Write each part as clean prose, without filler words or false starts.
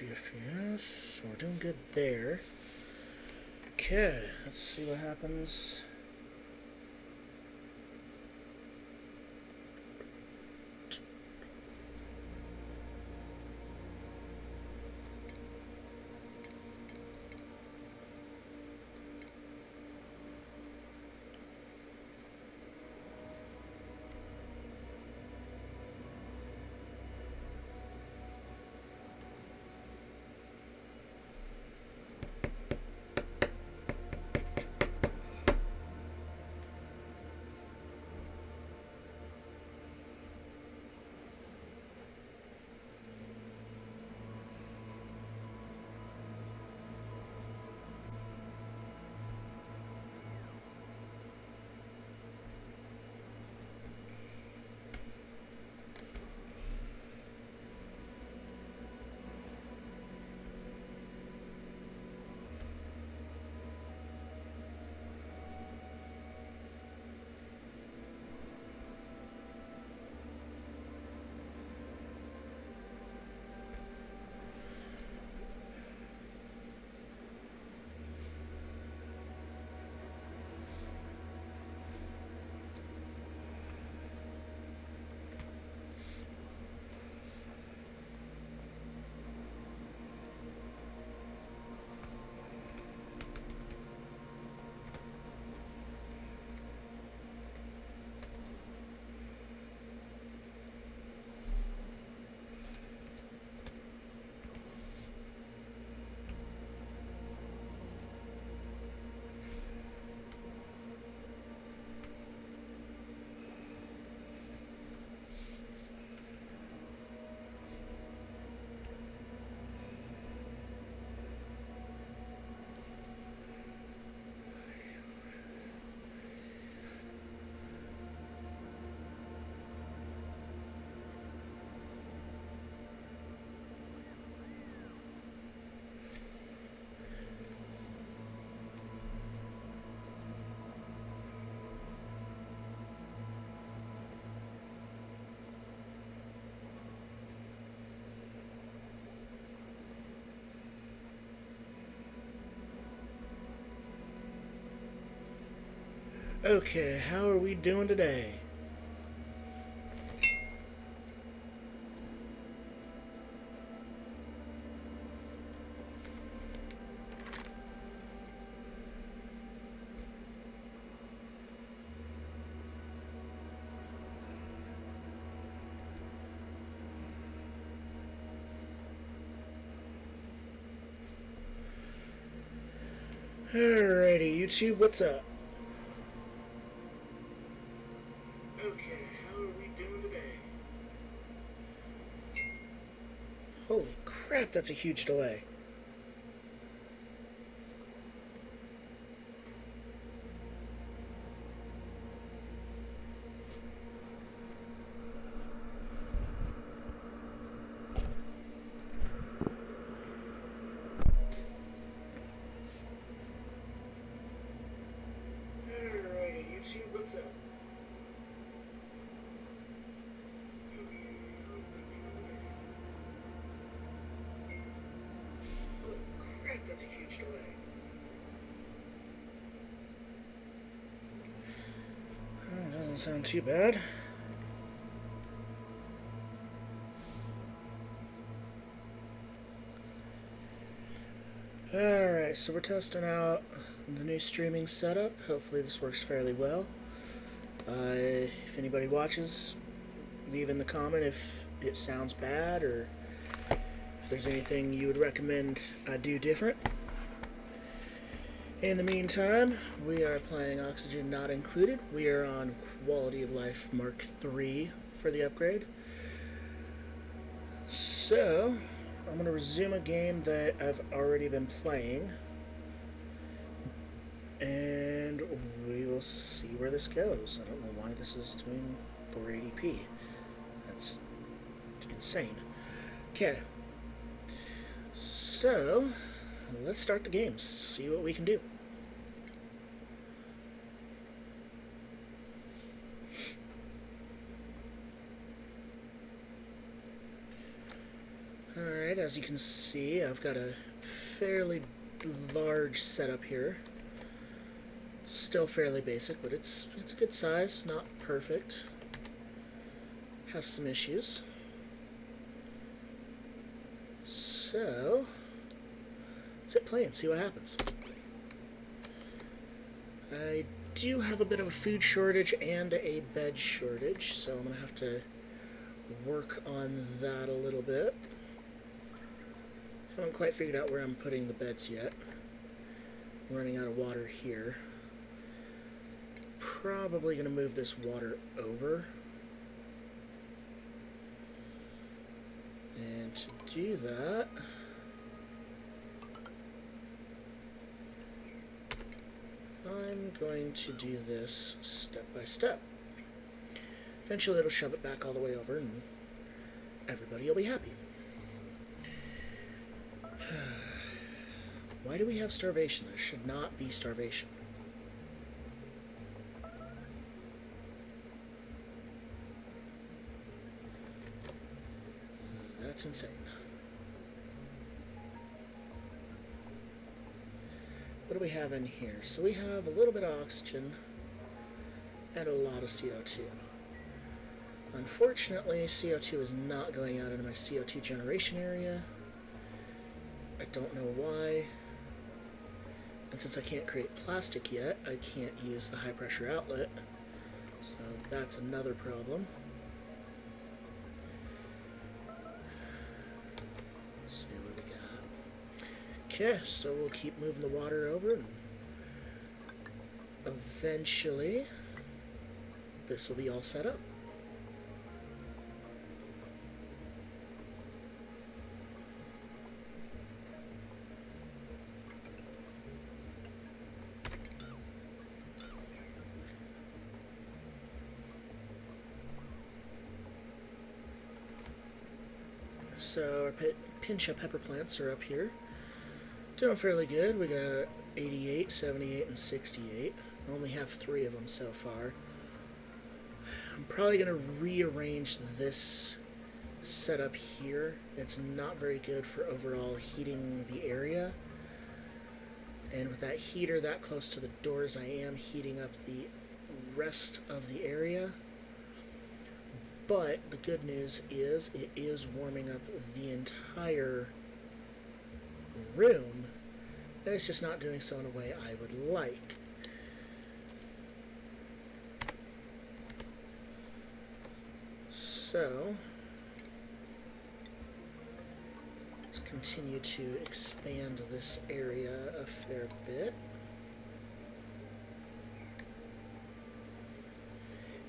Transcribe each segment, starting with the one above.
60 FPS, so we're doing good there. Okay, let's see what happens. Okay, how are we doing today? Alrighty, YouTube, what's up? Okay, how are we doing today? Holy crap, that's a huge delay. Alrighty, YouTube, what's up? Holy crap, that's a huge delay. Oh, doesn't sound too bad. Alright, so we're testing out the new streaming setup. Hopefully this works fairly well. If anybody watches, leave in the comment if it sounds bad or if there's anything you would recommend I do different. In the meantime, we are playing Oxygen Not Included. We are on Quality of Life Mark III for the upgrade. So, I'm going to resume a game that I've already been playing. And we will see where this goes. I don't know why this is doing 480p. That's insane. Okay. So, let's start the game. See what we can do. Alright. Alright, as you can see, I've got a fairly large setup here. It's still fairly basic, but it's a good size, not perfect. Has some issues. So, let's hit play and see what happens. I do have a bit of a food shortage and a bed shortage, so I'm going to have to work on that a little bit. Haven't quite figured out where I'm putting the beds yet. I'm running out of water here. Probably going to move this water over. And to do that, I'm going to do this step by step. Eventually it'll shove it back all the way over and everybody will be happy. Why do we have starvation? There should not be starvation. That's insane. What do we have in here? So we have a little bit of oxygen and a lot of CO2. Unfortunately, CO2 is not going out into my CO2 generation area. I don't know why. And since I can't create plastic yet, I can't use the high pressure outlet. So that's another problem. Let's see what we got. Okay, so we'll keep moving the water over, and eventually this will be all set up. So our pincha pepper plants are up here. Doing fairly good. We got 88, 78, and 68. I only have 3 of them so far. I'm probably going to rearrange this setup here. It's not very good for overall heating the area. And with that heater that close to the doors, I am heating up the rest of the area. But the good news is it is warming up the entire room, and it's just not doing so in a way I would like. So let's continue to expand this area a fair bit.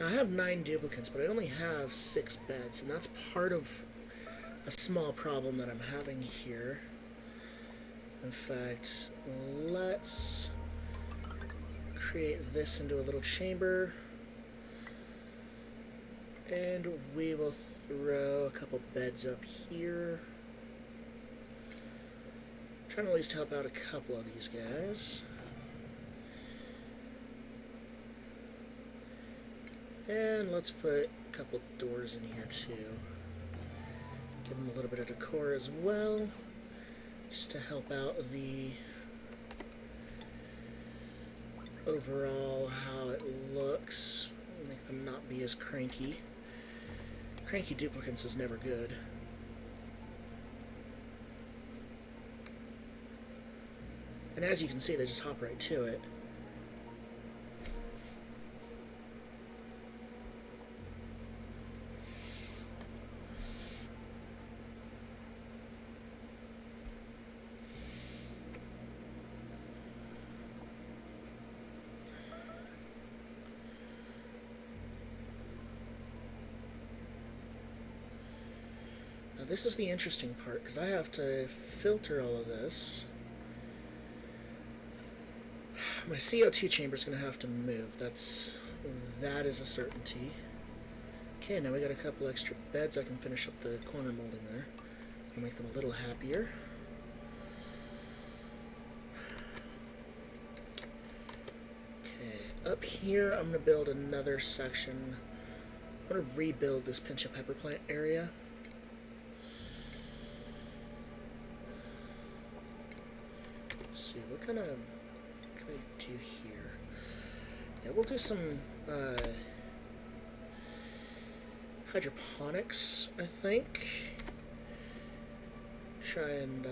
Now, I have 9 duplicates, but I only have 6 beds, and that's part of a small problem that I'm having here. In fact, let's create this into a little chamber, and we will throw a couple beds up here. I'm trying to at least help out a couple of these guys. And let's put a couple doors in here too. Give them a little bit of decor as well, just to help out the overall how it looks. Make them not be as cranky. Cranky duplicates is never good. And as you can see, they just hop right to it. Now this is the interesting part, because I have to filter all of this. My CO2 chamber is going to have to move. That is a certainty. Okay, now we got a couple extra beds. I can finish up the corner molding there. I'll make them a little happier. Okay, up here I'm going to build another section. I'm going to rebuild this pinch of pepper plant area. see, what can I do here? Yeah, we'll do some hydroponics, I think. Try and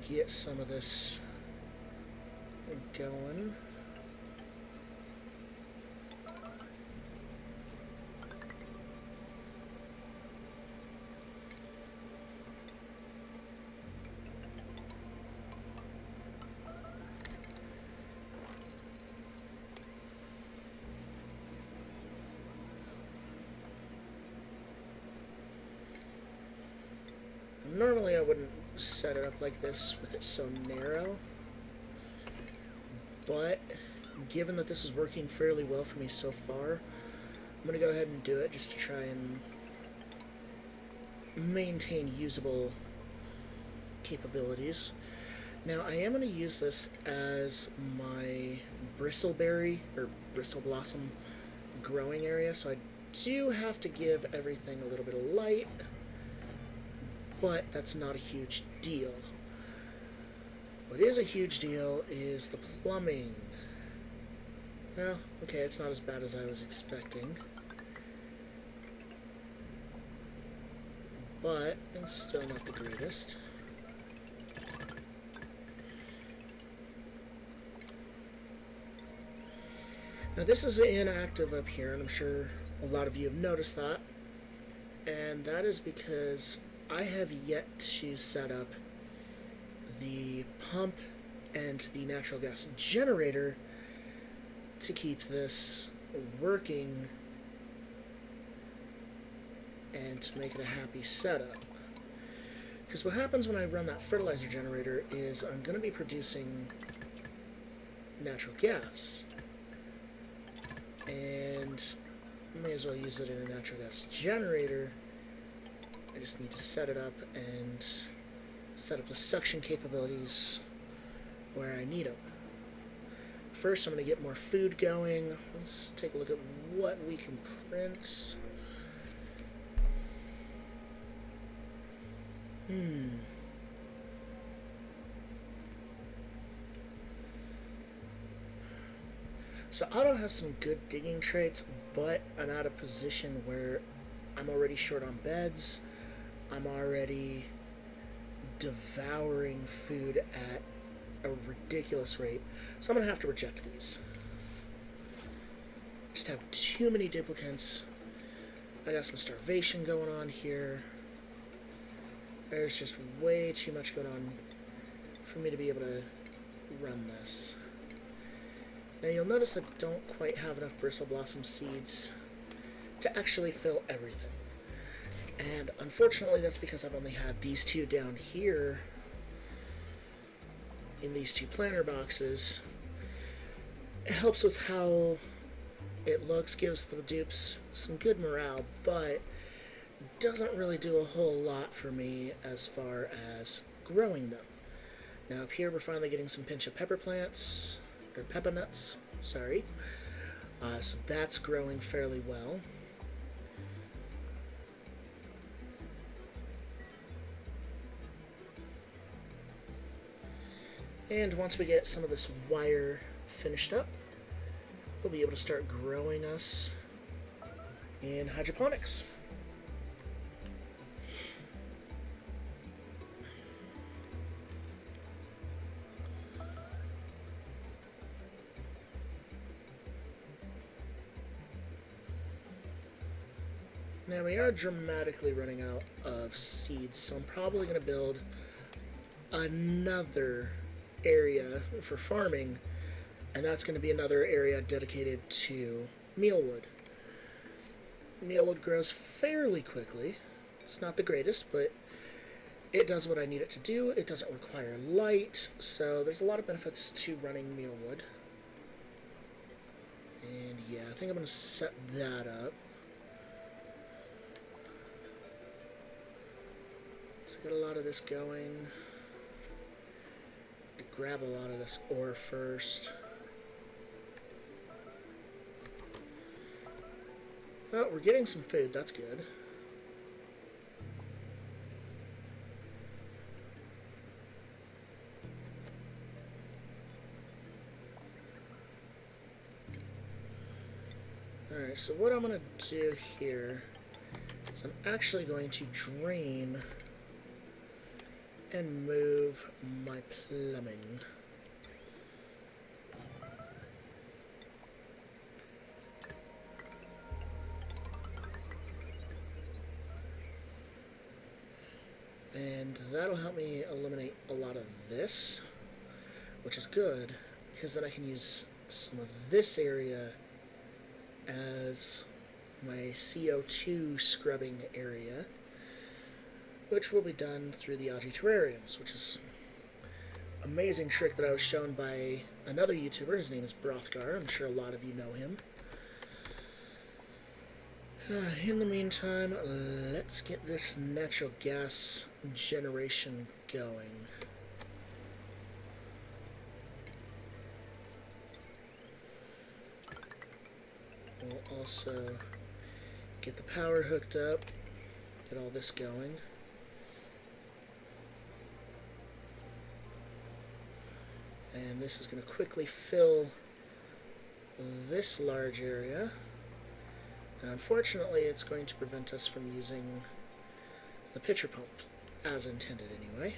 get some of this going. Normally I wouldn't set it up like this with it so narrow, but given that this is working fairly well for me so far, I'm going to go ahead and do it just to try and maintain usable capabilities. Now I am going to use this as my bristleberry or bristle blossom growing area, so I do have to give everything a little bit of light, but that's not a huge deal. What is a huge deal is the plumbing. Well, okay, it's not as bad as I was expecting, but it's still not the greatest. Now this is inactive up here, and I'm sure a lot of you have noticed that, and that is because I have yet to set up the pump and the natural gas generator to keep this working and to make it a happy setup. Because what happens when I run that fertilizer generator is I'm going to be producing natural gas, and I may as well use it in a natural gas generator. I just need to set it up and set up the suction capabilities where I need them. First, I'm going to get more food going. Let's take a look at what we can print. So Otto has some good digging traits, but I'm at a position where I'm already short on beds. I'm already devouring food at a ridiculous rate, so I'm going to have to reject these. Just have too many duplicates. I got some starvation going on here. There's just way too much going on for me to be able to run this. Now you'll notice I don't quite have enough bristle blossom seeds to actually fill everything. And unfortunately that's because I've only had these two down here in these two planter boxes. It helps with how it looks, gives the dupes some good morale, but doesn't really do a whole lot for me as far as growing them. Now up here we're finally getting some pinch of pepper plants, or pepper nuts, sorry. So that's growing fairly well. And once we get some of this wire finished up, we'll be able to start growing us in hydroponics. Now we are dramatically running out of seeds, so I'm probably going to build another area for farming, and that's going to be another area dedicated to mealwood. Mealwood grows fairly quickly. It's not the greatest, but it does what I need it to do. It doesn't require light, so there's a lot of benefits to running mealwood. And yeah, I think I'm going to set that up. So get a lot of this going. Grab a lot of this ore first. Oh, we're getting some food, that's good. Alright, so what I'm going to do here is I'm actually going to drain and move my plumbing. And that'll help me eliminate a lot of this, which is good, because then I can use some of this area as my CO2 scrubbing area, which will be done through the algae terrariums, which is an amazing trick that I was shown by another YouTuber. His name is Brothgar. I'm sure a lot of you know him. In the meantime, let's get this natural gas generation going. We'll also get the power hooked up, get all this going. And this is going to quickly fill this large area. And unfortunately, it's going to prevent us from using the pitcher pump, as intended anyway.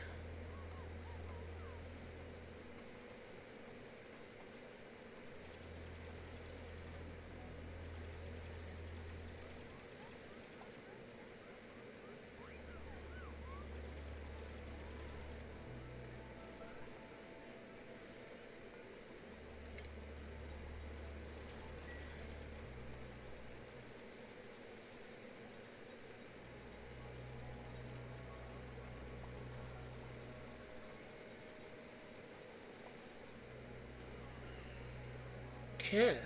Okay,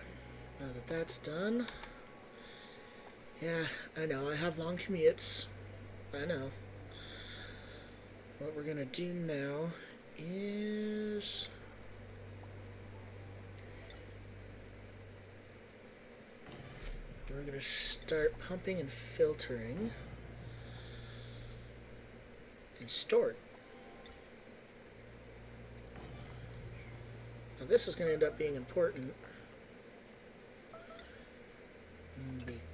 now that that's done, yeah, I know, I have long commutes, I know. What we're gonna do now is we're gonna start pumping and filtering and storing. Now this is gonna end up being important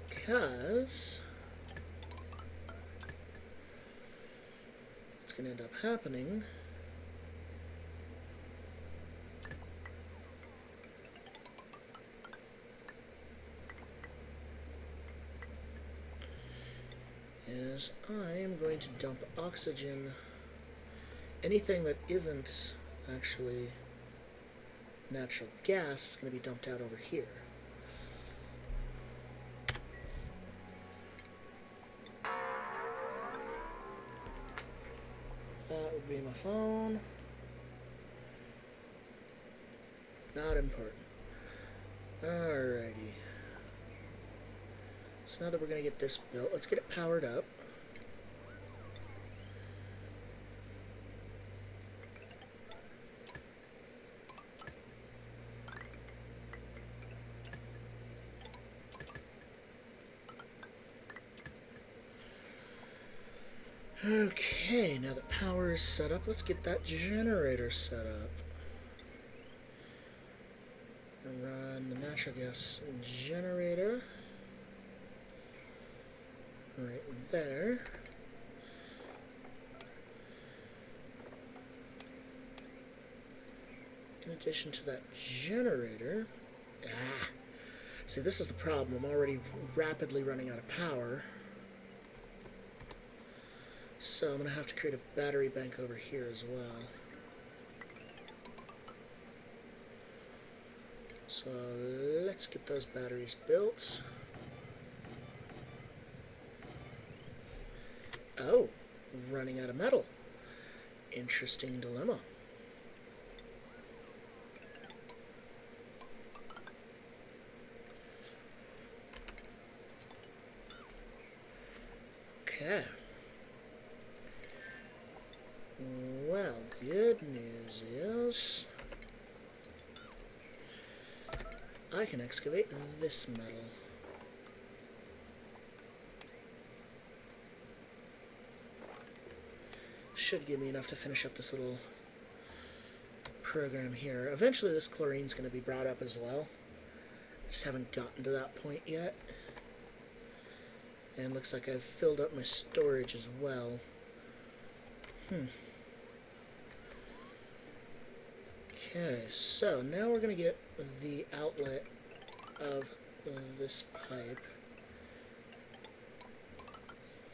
because what's going to end up happening is I am going to dump oxygen, anything that isn't actually natural gas is going to be dumped out over here. That would be my phone. Not important. Alrighty. So now that we're going to get this built, let's get it powered up. Okay, now that power is set up, let's get that generator set up. And run the natural gas generator right there. In addition to that generator, see, this is the problem. I'm already rapidly running out of power. So I'm going to have to create a battery bank over here as well. So let's get those batteries built. Oh, running out of metal. Interesting dilemma. Okay. Well, good news is I can excavate this metal. Should give me enough to finish up this little program here. Eventually this chlorine's going to be brought up as well. I just haven't gotten to that point yet. And looks like I've filled up my storage as well. Okay, so now we're going to get the outlet of this pipe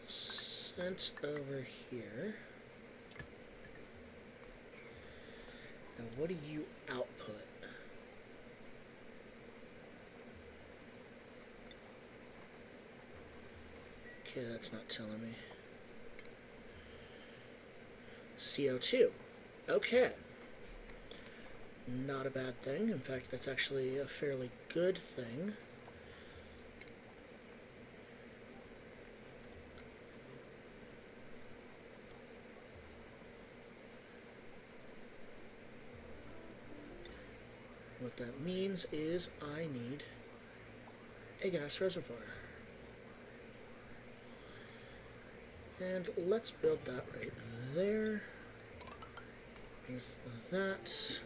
sent over here. Now, what do you output? Okay, that's not telling me. CO2. Okay. Not a bad thing. In fact, that's actually a fairly good thing. What that means is I need a gas reservoir. And let's build that right there. With that.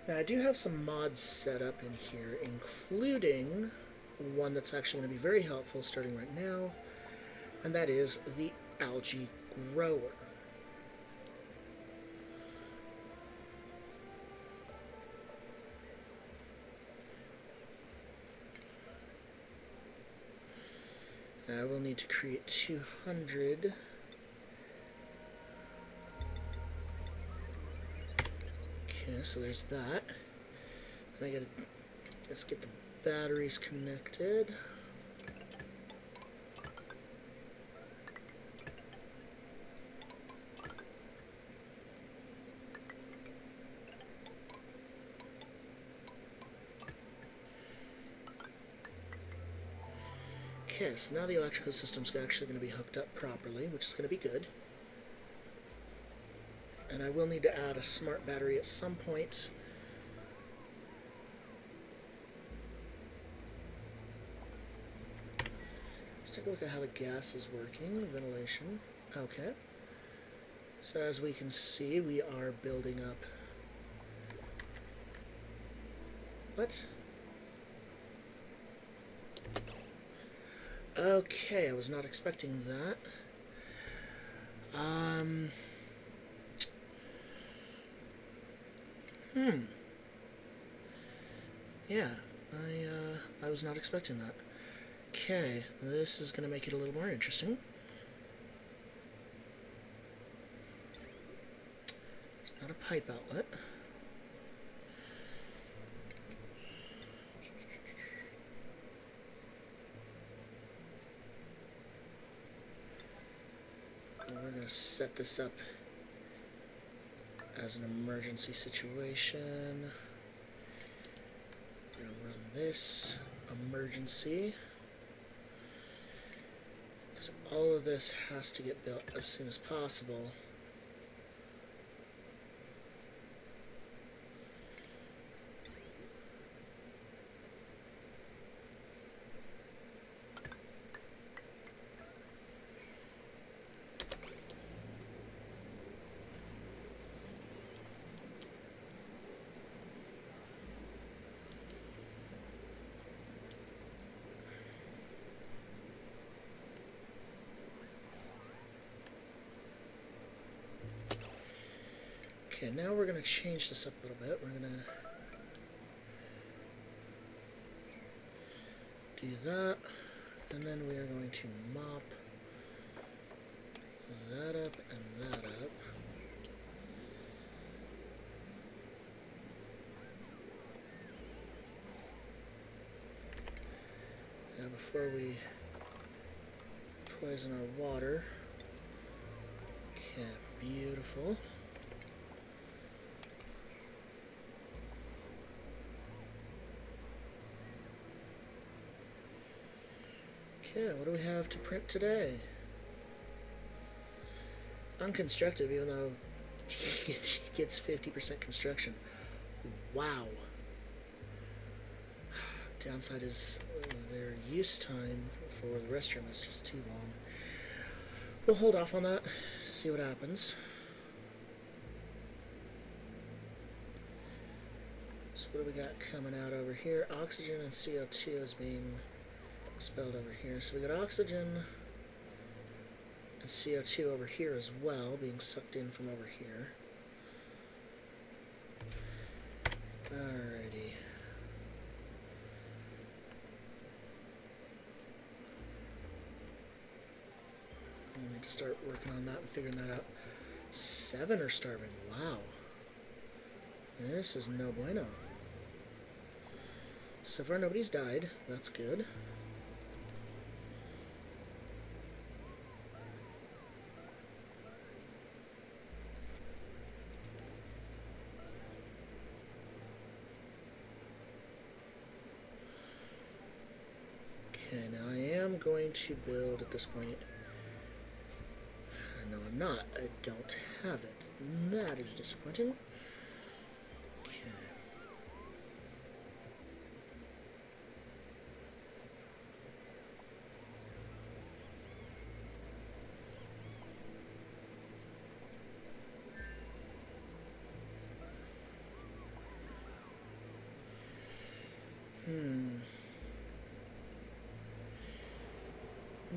Now, I do have some mods set up in here, including one that's actually going to be very helpful starting right now, and that is the algae grower. Now, I will need to create 200. Okay, so there's that. And I gotta, let's get the batteries connected. Okay, so now the electrical system's actually going to be hooked up properly, which is going to be good. And I will need to add a smart battery at some point. Let's take a look at how the gas is working, ventilation. Okay. So as we can see, we are building up... What? Okay, I was not expecting that. Yeah, I was not expecting that. Okay, this is going to make it a little more interesting. It's not a pipe outlet. We're going to set this up as an emergency situation. We're going to run this emergency, because all of this has to get built as soon as possible. Okay, now we're going to change this up a little bit. We're going to do that, and then we are going to mop that up and that up. Now before we poison our water. Okay, beautiful. Okay, what do we have to print today? Unconstructive, even though He gets 50% construction. Wow. Downside is their use time for the restroom is just too long. We'll hold off on that, see what happens. So what do we got coming out over here? Oxygen and CO2 is being expelled over here. So we got oxygen and CO2 over here as well, being sucked in from over here. Alrighty. I need to start working on that and figuring that out. 7 are starving. Wow. This is no bueno. So far nobody's died. That's good. Okay, now I am going to build at this point. No, I'm not. I don't have it. That is disappointing. Okay.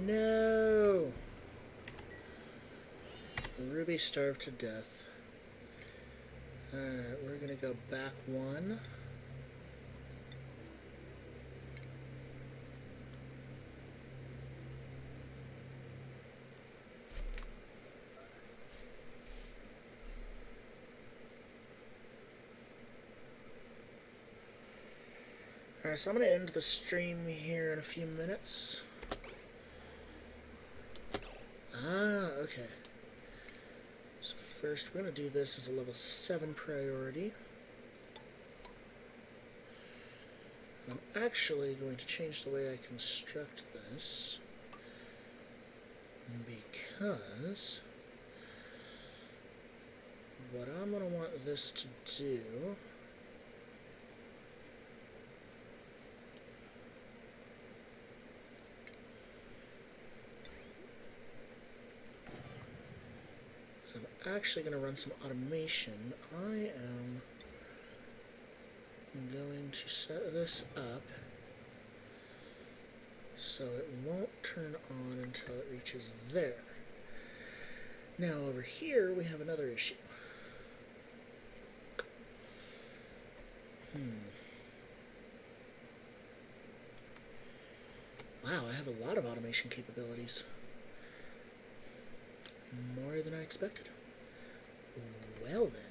No! Ruby starved to death. Alright, we're gonna go back 1. Alright, so I'm gonna end the stream here in a few minutes. Okay. So first we're going to do this as a level 7 priority. I'm actually going to change the way I construct this, because what I'm going to want this to do is I'm actually going to run some automation. I am going to set this up so it won't turn on until it reaches there. Now over here we have another issue. Wow, I have a lot of automation capabilities. More than I expected. Well then.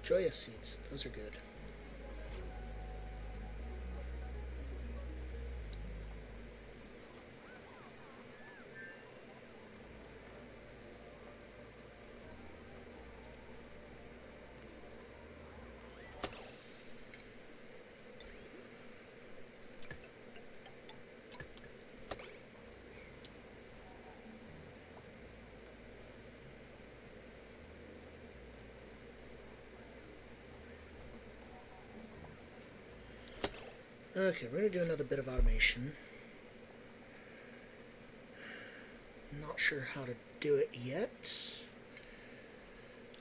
Joya seeds. Those are good. Okay, we're going to do another bit of automation. Not sure how to do it yet.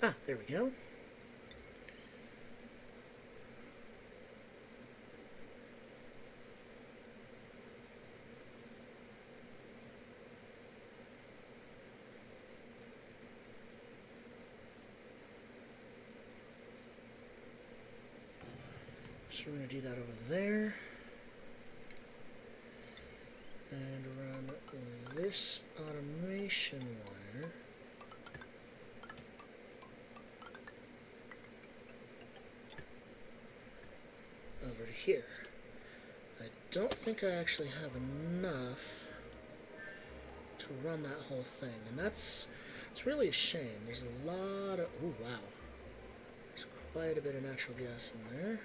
Ah, there we go. So we're going to do that over there. And run this automation. communication wire over to here. I don't think I actually have enough to run that whole thing, and it's really a shame. There's a lot of... oh, wow. There's quite a bit of natural gas in there.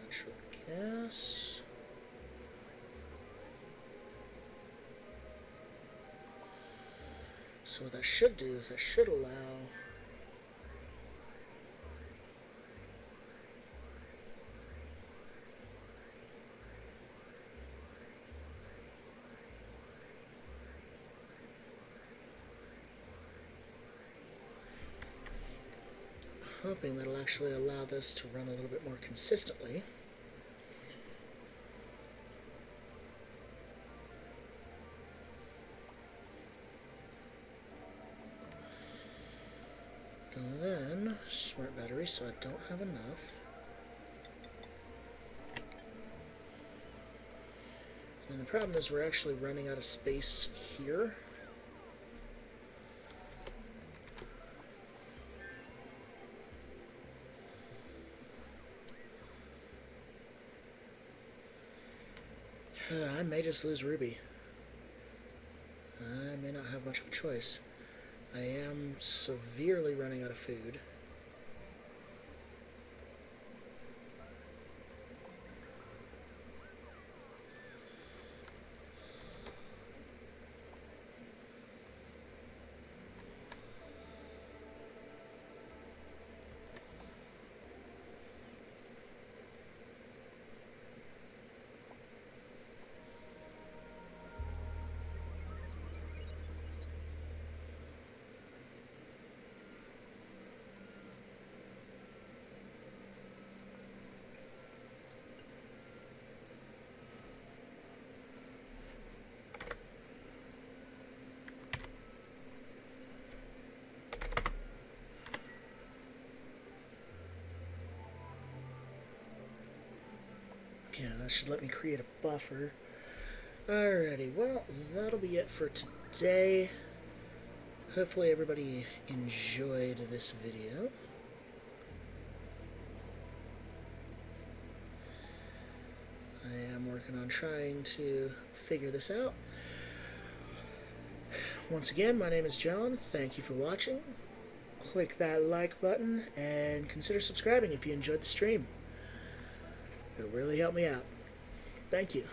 Natural gas. So what that should do is that should allow hoping that'll actually allow this to run a little bit more consistently. And then, smart battery, so I don't have enough. And the problem is we're actually running out of space here. I may just lose Ruby. I may not have much of a choice. I am severely running out of food. Yeah, that should let me create a buffer. Alrighty, well, that'll be it for today. Hopefully everybody enjoyed this video. I am working on trying to figure this out. Once again, my name is John. Thank you for watching. Click that like button and consider subscribing if you enjoyed the stream. It'll really help me out. Thank you.